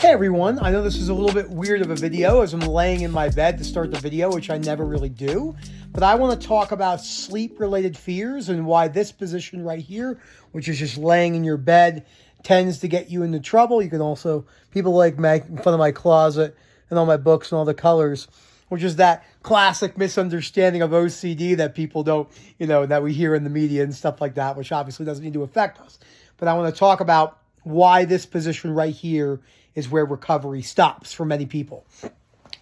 Hey everyone, I know this is a little bit weird of a video as I'm laying in my bed to start the video, which I never really do, but I want to talk about sleep-related fears and why this position right here, which is just laying in your bed, tends to get you into trouble. You can also, people like making fun of my closet and all my books and all the colors, which is that classic misunderstanding of OCD that people don't, that we hear in the media and stuff like that, which obviously doesn't need to affect us. But I want to talk about why this position right here is where recovery stops for many people.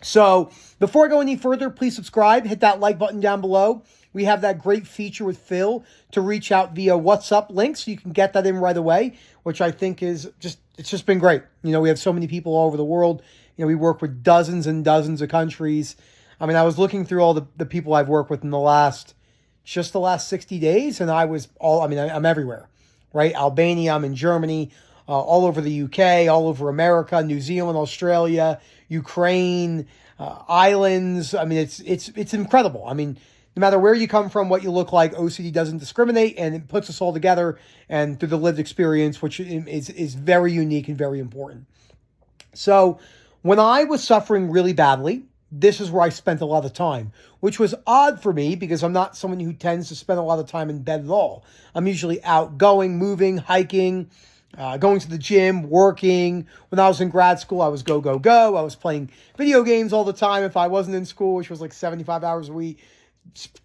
So before I go any further, please subscribe, hit that like button down below. We have that great feature with Phil to reach out via WhatsApp link, so you can get that in right away, which I think is it's just been great. We have so many people all over the world. We work with dozens and dozens of countries. I mean, I was looking through all the people I've worked with in the last 60 days, and I'm everywhere, right? Albania, I'm in Germany, all over the UK, all over America, New Zealand, Australia, Ukraine, islands. I mean, it's incredible. I mean, no matter where you come from, what you look like, OCD doesn't discriminate, and it puts us all together and through the lived experience, which is very unique and very important. So when I was suffering really badly, this is where I spent a lot of time, which was odd for me because I'm not someone who tends to spend a lot of time in bed at all. I'm usually outgoing, moving, hiking, going to the gym, working. When I was in grad school, I was go. I was playing video games all the time if I wasn't in school, which was like 75 hours a week.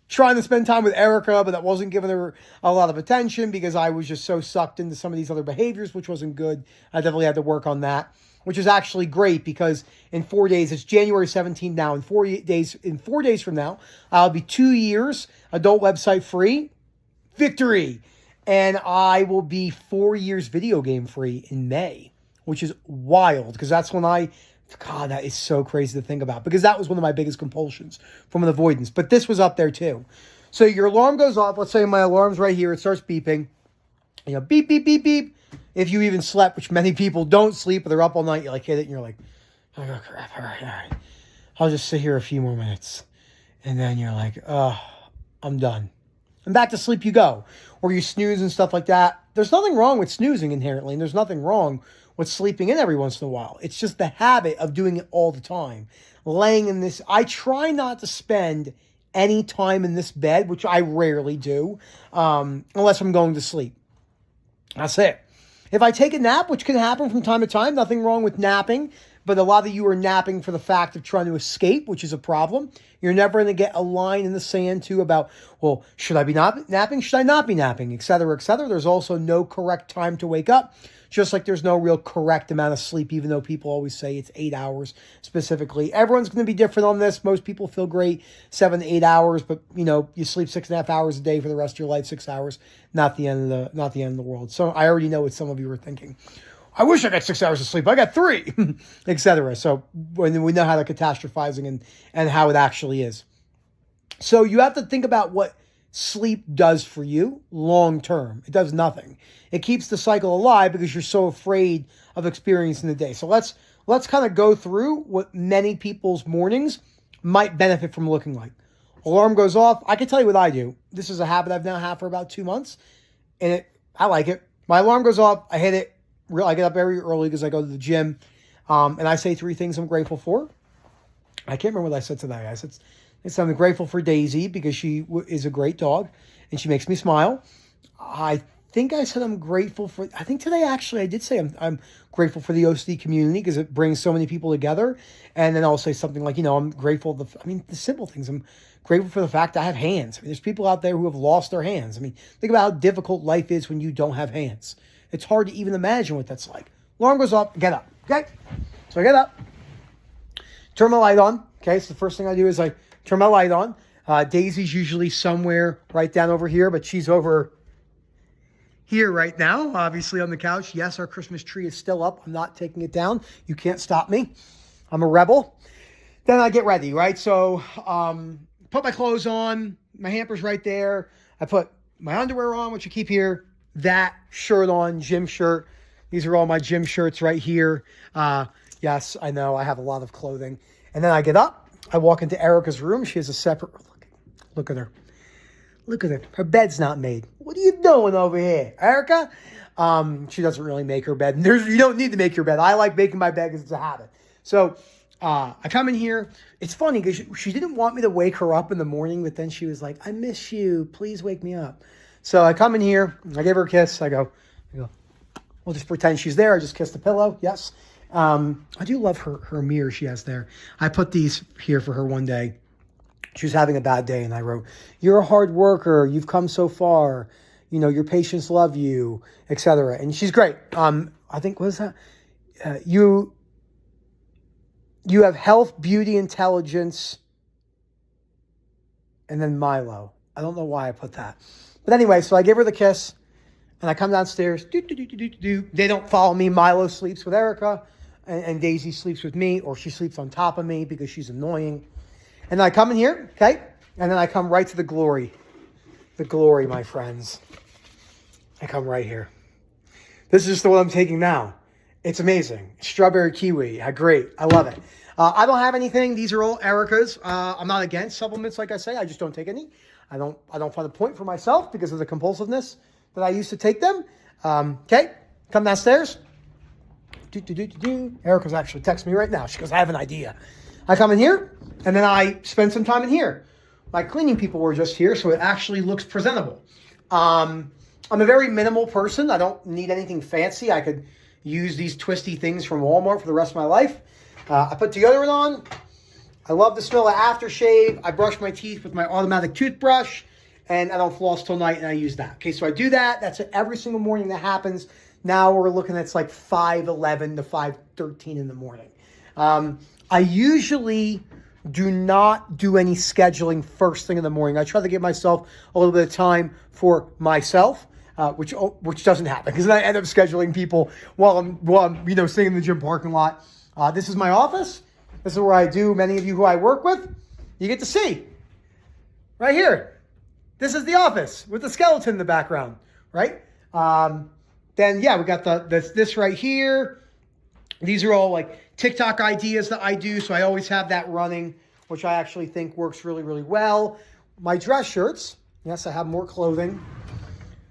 Trying to spend time with Erica, but that wasn't giving her a lot of attention because I was just so sucked into some of these other behaviors, which wasn't good. I definitely had to work on that, which is actually great because in 4 days, it's January 17th now. In 4 days from now, I'll be 2 years adult website free. Victory. And I will be 4 years video game free in May, which is wild because that's when God, that is so crazy to think about because that was one of my biggest compulsions from an avoidance. But this was up there too. So your alarm goes off. Let's say my alarm's right here. It starts beeping. Beep, beep, beep, beep. If you even slept, which many people don't sleep, but they're up all night, you hit it and you're like, oh crap, all right. I'll just sit here a few more minutes. And then you're like, oh, I'm done. And back to sleep you go. Or you snooze and stuff like that. There's nothing wrong with snoozing inherently, and there's nothing wrong with sleeping in every once in a while. It's just the habit of doing it all the time. Laying in this, I try not to spend any time in this bed, which I rarely do, unless I'm going to sleep. That's it. If I take a nap, which can happen from time to time, nothing wrong with napping, but a lot of you are napping for the fact of trying to escape, which is a problem. You're never going to get a line in the sand, too, about, well, should I be napping? Should I not be napping? Et cetera, et cetera. There's also no correct time to wake up, just like there's no real correct amount of sleep, even though people always say it's 8 hours specifically. Everyone's going to be different on this. Most people feel great 7 to 8 hours, but, you sleep 6.5 hours a day for the rest of your life, 6 hours, not the end of the world. So I already know what some of you are thinking. I wish I got 6 hours of sleep. I got 3, etc. So when we know how the catastrophizing and how it actually is. So you have to think about what sleep does for you long term. It does nothing. It keeps the cycle alive because you're so afraid of experiencing the day. So let's kind of go through what many people's mornings might benefit from looking like. Alarm goes off. I can tell you what I do. This is a habit I've now had for about 2 months, and I like it. My alarm goes off. I hit it. I get up very early because I go to the gym, and I say 3 things I'm grateful for. I can't remember what I said today. I said I'm grateful for Daisy because she is a great dog, and she makes me smile. I think I said I'm grateful for. I think today actually I did say I'm grateful for the OCD community because it brings so many people together. And then I'll say something like, I'm grateful. The simple things. I'm grateful for the fact I have hands. There's people out there who have lost their hands. Think about how difficult life is when you don't have hands. It's hard to even imagine what that's like. Alarm goes off, get up, okay? So I get up, turn my light on, okay? So the first thing I do is I turn my light on. Daisy's usually somewhere right down over here, but she's over here right now, obviously on the couch. Yes, our Christmas tree is still up. I'm not taking it down. You can't stop me. I'm a rebel. Then I get ready, right? So put my clothes on. My hamper's right there. I put my underwear on, which I keep here. That shirt on, gym shirt. These are all my gym shirts right here. Yes, I know I have a lot of clothing. And then I get up. I walk into Erica's room. She has a separate, look at her. Look at her. Her bed's not made. What are you doing over here, Erica? She doesn't really make her bed. You don't need to make your bed. I like making my bed because it's a habit. So I come in here. It's funny because she didn't want me to wake her up in the morning, but then she was like, I miss you. Please wake me up. So I come in here. I give her a kiss. I go, we'll just pretend she's there. I just kiss the pillow. Yes. I do love her mirror she has there. I put these here for her one day. She was having a bad day, and I wrote, you're a hard worker. You've come so far. You know, your patients love you, etc. And she's great. I think, what is that? You have health, beauty, intelligence, and then Milo. I don't know why I put that. But anyway, so I give her the kiss, and I come downstairs. They don't follow me. Milo sleeps with Erica, and Daisy sleeps with me, or she sleeps on top of me because she's annoying. And then I come in here, okay? And then I come right to the glory. The glory, my friends. I come right here. This is just the one I'm taking now. It's amazing. Strawberry kiwi. Great. I love it. I don't have anything. These are all Erica's. I'm not against supplements, like I say. I just don't take any. I don't find a point for myself because of the compulsiveness that I used to take them. Okay. Come downstairs. Erica's actually texting me right now. She goes, I have an idea. I come in here, and then I spend some time in here. My cleaning people were just here, so it actually looks presentable. I'm a very minimal person. I don't need anything fancy. I could use these twisty things from Walmart for the rest of my life. I put deodorant on. I love the smell of aftershave. I brush my teeth with my automatic toothbrush, and I don't floss till night, and I use that. Okay, so I do that. That's every single morning that happens. Now we're looking at like 5:11 to 5:13 in the morning. I usually do not do any scheduling first thing in the morning. I try to give myself a little bit of time for myself, which doesn't happen because I end up scheduling people while I'm sitting in the gym parking lot. This is my office. This is where I do. Many of you who I work with, you get to see right here. This is the office with the skeleton in the background, right? Then yeah, we got this right here. These are all like TikTok ideas that I do, so I always have that running, which I actually think works really, really well. My dress shirts. Yes, I have more clothing.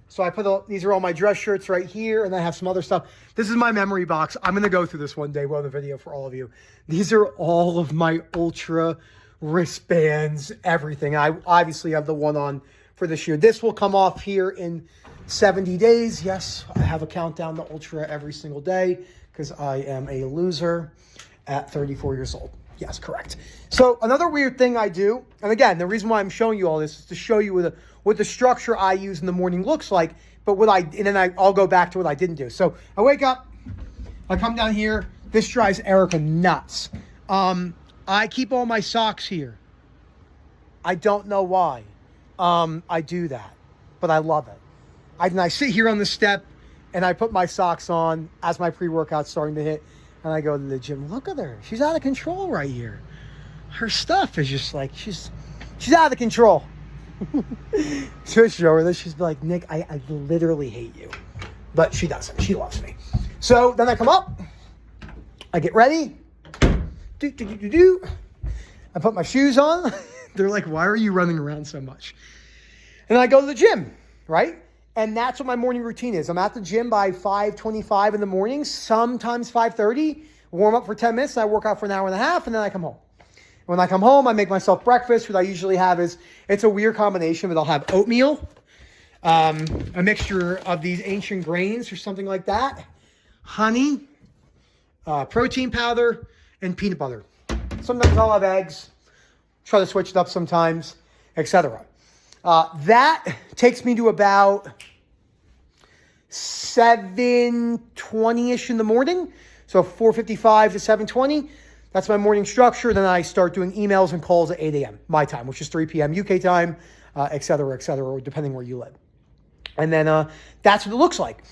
So I put these are all my dress shirts right here, and I have some other stuff. This is my memory box. I'm going to go through this one day. We'll have a video for all of you. These are all of my Ultra wristbands, everything. I obviously have the one on for this year. This will come off here in 70 days. Yes, I have a countdown to Ultra every single day because I am a loser at 34 years old. Yes, correct. So another weird thing I do, and again, the reason why I'm showing you all this is to show you what the structure I use in the morning looks like, but I'll go back to what I didn't do. So I wake up, I come down here. This drives Erica nuts. I keep all my socks here. I don't know why. I do that, but I love it. I sit here on the step, and I put my socks on as my pre-workout's starting to hit, and I go to the gym. Look at her. She's out of control right here. Her stuff is just like, she's out of control. So I show her this. She's like, Nick, I literally hate you. But she doesn't. She loves me. So then I come up. I get ready. I put my shoes on. They're like, why are you running around so much? And I go to the gym, right? And that's what my morning routine is. I'm at the gym by 5:25 in the morning, sometimes 5:30, warm up for 10 minutes, and I work out for an hour and a half, and then I come home. When I come home, I make myself breakfast. What I usually have it's a weird combination, but I'll have oatmeal, a mixture of these ancient grains or something like that, honey, protein powder, and peanut butter. Sometimes I'll have eggs, try to switch it up sometimes, etc. That takes me to about 7:20-ish in the morning. So 4:55 to 7:20. That's my morning structure. Then I start doing emails and calls at 8 a.m. my time, which is 3 p.m. UK time, et cetera, depending where you live. And then that's what it looks like.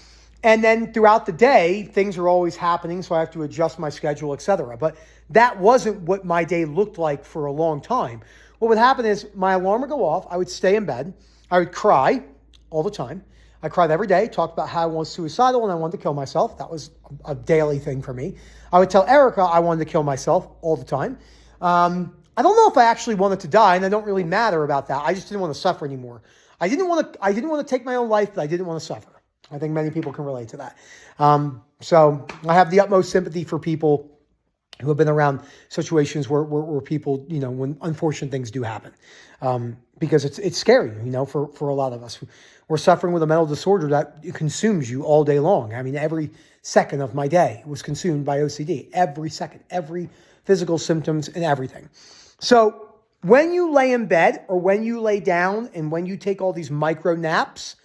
And then throughout the day, things are always happening, so I have to adjust my schedule, et cetera. But that wasn't what my day looked like for a long time. What would happen is my alarm would go off. I would stay in bed. I would cry all the time. I cried every day, talked about how I was suicidal and I wanted to kill myself. That was a daily thing for me. I would tell Erica I wanted to kill myself all the time. I don't know if I actually wanted to die, and I don't really matter about that. I just didn't want to suffer anymore. I didn't want to take my own life, but I didn't want to suffer. I think many people can relate to that. So I have the utmost sympathy for people who have been around situations where people, when unfortunate things do happen, because it's scary, for a lot of us. We're suffering with a mental disorder that consumes you all day long. I mean, every second of my day was consumed by OCD. Every second, every physical symptoms and everything. So when you lay in bed or when you lay down and when you take all these micro naps,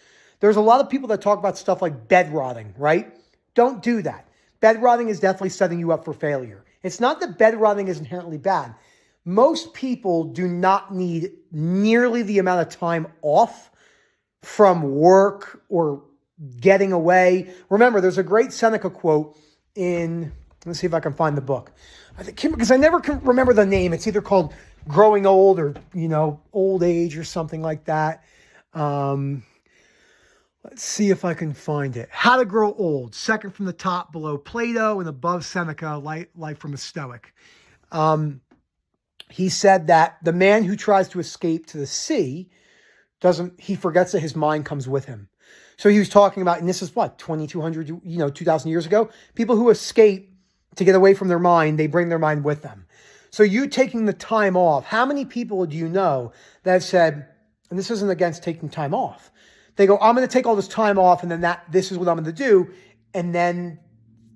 there's a lot of people that talk about stuff like bed rotting, right? Don't do that. Bed rotting is definitely setting you up for failure. It's not that bed rotting is inherently bad. Most people do not need nearly the amount of time off from work or getting away. Remember, there's a great Seneca quote let's see if I can find the book. I think, because I never can remember the name. It's either called Growing Old or, Old Age or something like that. Let's see if I can find it. How to Grow Old, second from the top below Plato and above Seneca, Life from a Stoic. He said that the man who tries to escape to the sea he forgets that his mind comes with him. So he was talking about, and this is 2,200, 2,000 years ago, people who escape to get away from their mind, they bring their mind with them. So you taking the time off, how many people do you know that said, and this isn't against taking time off, they go, I'm going to take all this time off and then this is what I'm going to do. And then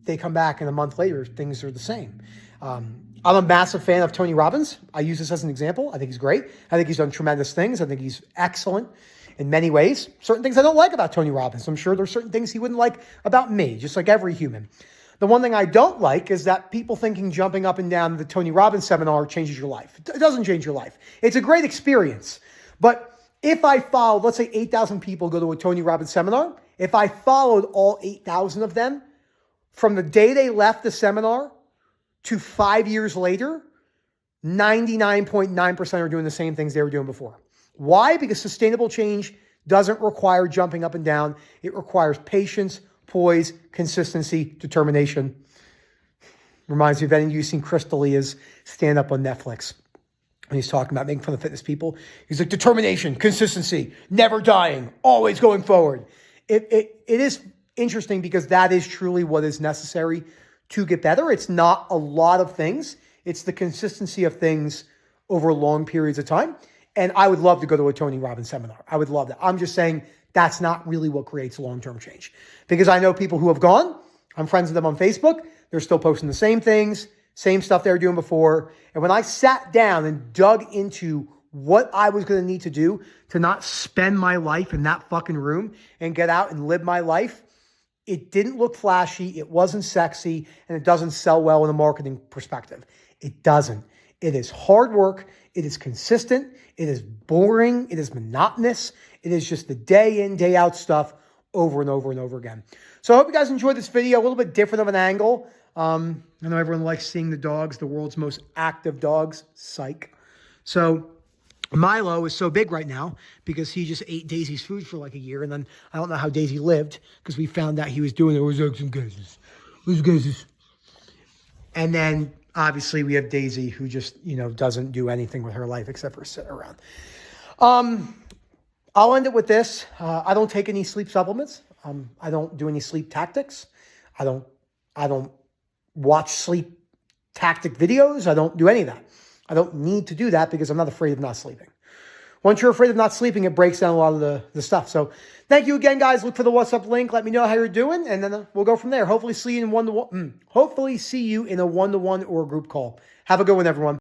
they come back and a month later, things are the same. I'm a massive fan of Tony Robbins. I use this as an example. I think he's great. I think he's done tremendous things. I think he's excellent in many ways. Certain things I don't like about Tony Robbins. I'm sure there's certain things he wouldn't like about me, just like every human. The one thing I don't like is that people thinking jumping up and down the Tony Robbins seminar changes your life. It doesn't change your life. It's a great experience. But if I followed, let's say 8,000 people go to a Tony Robbins seminar, if I followed all 8,000 of them from the day they left the seminar to 5 years later, 99.9% are doing the same things they were doing before. Why? Because sustainable change doesn't require jumping up and down. It requires patience, poise, consistency, determination. Reminds me of any of you seen Chris D'Elia's stand-up on Netflix. And he's talking about making fun of fitness people. He's like, determination, consistency, never dying, always going forward. It is interesting because that is truly what is necessary to get better. It's not a lot of things. It's the consistency of things over long periods of time. And I would love to go to a Tony Robbins seminar. I would love that. I'm just saying that's not really what creates long-term change. Because I know people who have gone. I'm friends with them on Facebook. They're still posting the same things, same stuff they were doing before. And when I sat down and dug into what I was going to need to do to not spend my life in that fucking room and get out and live my life, it didn't look flashy, it wasn't sexy, and it doesn't sell well in a marketing perspective. It doesn't. It is hard work. It is consistent. It is boring. It is monotonous. It is just the day in, day out stuff over and over and over again. So I hope you guys enjoyed this video, a little bit different of an angle. I know everyone likes seeing the dogs, the world's most active dogs, psych. So Milo is so big right now because he just ate Daisy's food for like a year. And then I don't know how Daisy lived because we found out he was doing it. It was some cases. And then obviously we have Daisy who just, doesn't do anything with her life except for sit around. I'll end it with this. I don't take any sleep supplements. I don't do any sleep tactics. I don't watch sleep tactic videos. I don't do any of that. I don't need to do that because I'm not afraid of not sleeping. Once you're afraid of not sleeping, it breaks down a lot of the stuff. So thank you again, guys. Look for the WhatsApp link. Let me know how you're doing, and then we'll go from there. Hopefully see you in a one-to-one or a group call. Have a good one, everyone.